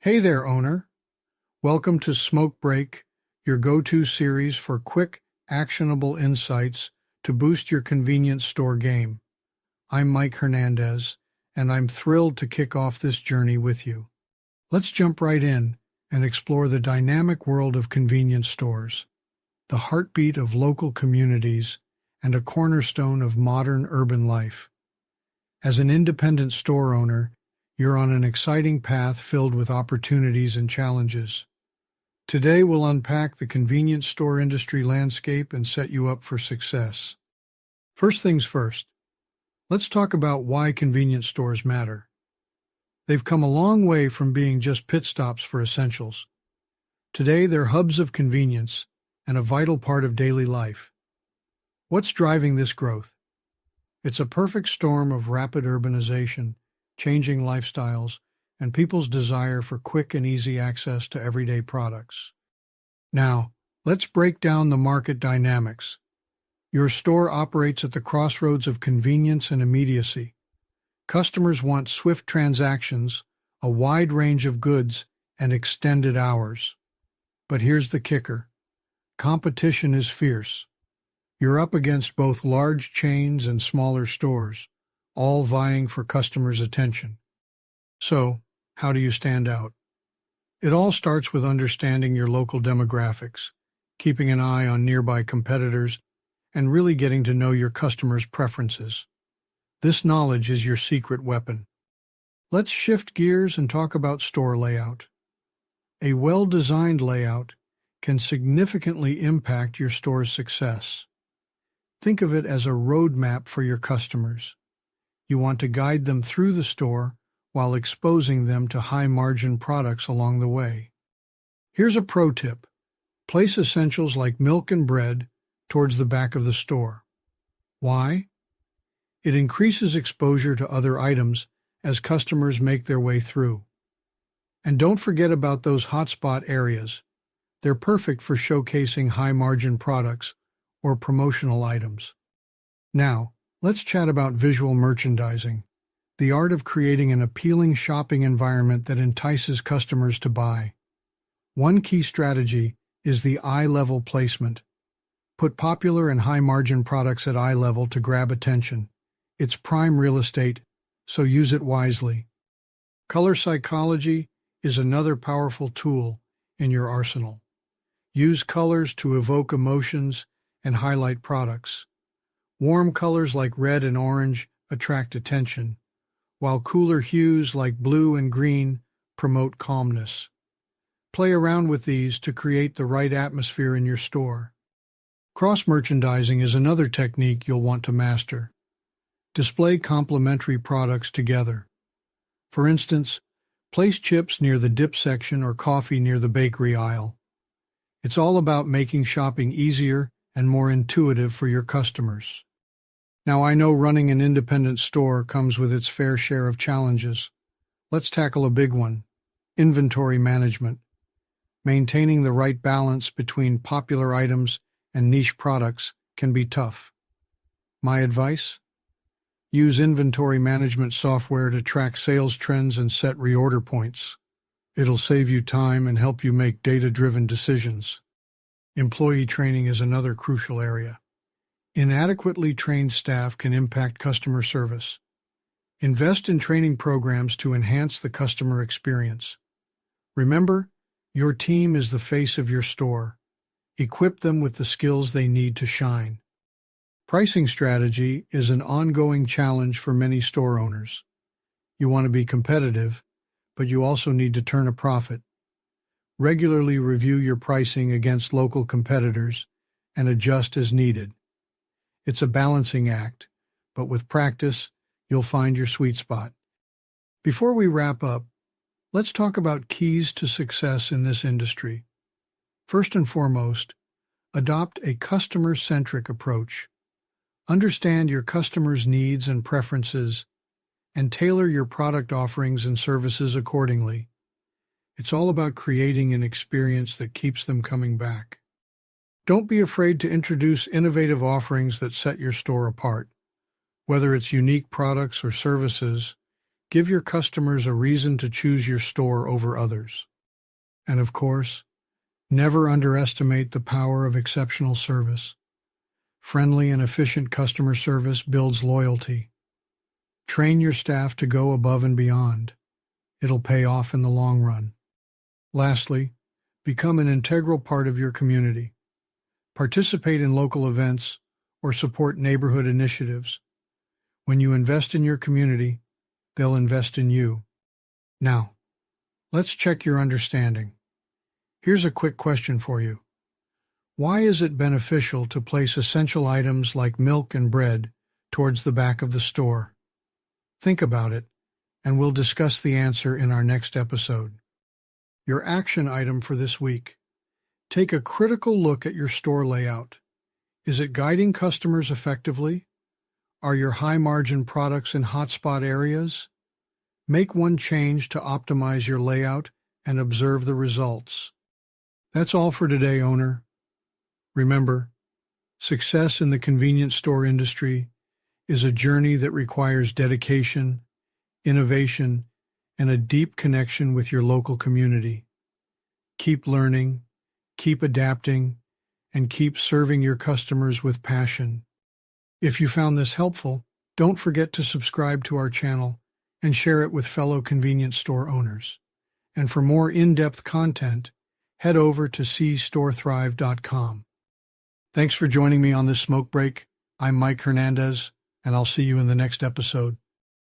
Hey there, owner. Welcome to Smoke Break, your go-to series for quick, actionable insights to boost your convenience store game. I'm Mike Hernandez, and I'm thrilled to kick off this journey with you. Let's jump right in and explore the dynamic world of convenience stores, the heartbeat of local communities and a cornerstone of modern urban life. As an independent store owner, you're on an exciting path filled with opportunities and challenges. Today we'll unpack the convenience store industry landscape and set you up for success. First things first, let's talk about why convenience stores matter. They've come a long way from being just pit stops for essentials. Today they're hubs of convenience and a vital part of daily life. What's driving this growth? It's a perfect storm of rapid urbanization, changing lifestyles, and people's desire for quick and easy access to everyday products. Now, let's break down the market dynamics. Your store operates at the crossroads of convenience and immediacy. Customers want swift transactions, a wide range of goods, and extended hours. But here's the kicker. Competition is fierce. You're up against both large chains and smaller stores, all vying for customers' attention. So, how do you stand out? It all starts with understanding your local demographics, keeping an eye on nearby competitors, and really getting to know your customers' preferences. This knowledge is your secret weapon. Let's shift gears and talk about store layout. A well-designed layout can significantly impact your store's success. Think of it as a roadmap for your customers. You want to guide them through the store while exposing them to high-margin products along the way. Here's a pro tip. Place essentials like milk and bread towards the back of the store. Why? It increases exposure to other items as customers make their way through. And don't forget about those hotspot areas. They're perfect for showcasing high-margin products or promotional items. Now, let's chat about visual merchandising, the art of creating an appealing shopping environment that entices customers to buy. One key strategy is the eye-level placement. Put popular and high-margin products at eye level to grab attention. It's prime real estate, so use it wisely. Color psychology is another powerful tool in your arsenal. Use colors to evoke emotions and highlight products. Warm colors like red and orange attract attention, while cooler hues like blue and green promote calmness. Play around with these to create the right atmosphere in your store. Cross-merchandising is another technique you'll want to master. Display complementary products together. For instance, place chips near the dip section or coffee near the bakery aisle. It's all about making shopping easier and more intuitive for your customers. Now, I know running an independent store comes with its fair share of challenges. Let's tackle a big one: inventory management. Maintaining the right balance between popular items and niche products can be tough. My advice? Use inventory management software to track sales trends and set reorder points. It'll save you time and help you make data-driven decisions. Employee training is another crucial area. Inadequately trained staff can impact customer service. Invest in training programs to enhance the customer experience. Remember, your team is the face of your store. Equip them with the skills they need to shine. Pricing strategy is an ongoing challenge for many store owners. You want to be competitive, but you also need to turn a profit. Regularly review your pricing against local competitors and adjust as needed. It's a balancing act, but with practice, you'll find your sweet spot. Before we wrap up, let's talk about keys to success in this industry. First and foremost, adopt a customer-centric approach. Understand your customers' needs and preferences, and tailor your product offerings and services accordingly. It's all about creating an experience that keeps them coming back. Don't be afraid to introduce innovative offerings that set your store apart. Whether it's unique products or services, Give your customers a reason to choose your store over others. And of course, never underestimate the power of exceptional service. Friendly and efficient customer service builds loyalty. Train your staff to go above and beyond. It'll pay off in the long run. Lastly, become an integral part of your community. Participate in local events or support neighborhood initiatives. When you invest in your community, they'll invest in you. Now, let's check your understanding. Here's a quick question for you. Why is it beneficial to place essential items like milk and bread towards the back of the store? Think about it, and we'll discuss the answer in our next episode. Your action item for this week. Take a critical look at your store layout. Is it guiding customers effectively? Are your high-margin products in hotspot areas? Make one change to optimize your layout and observe the results. That's all for today, owner. Remember, success in the convenience store industry is a journey that requires dedication, innovation, and a deep connection with your local community. Keep learning, keep adapting, and keep serving your customers with passion. If you found this helpful, don't forget to subscribe to our channel and share it with fellow convenience store owners. And for more in-depth content, head over to cstorethrive.com. Thanks for joining me on this smoke break. I'm Mike Hernandez, and I'll see you in the next episode.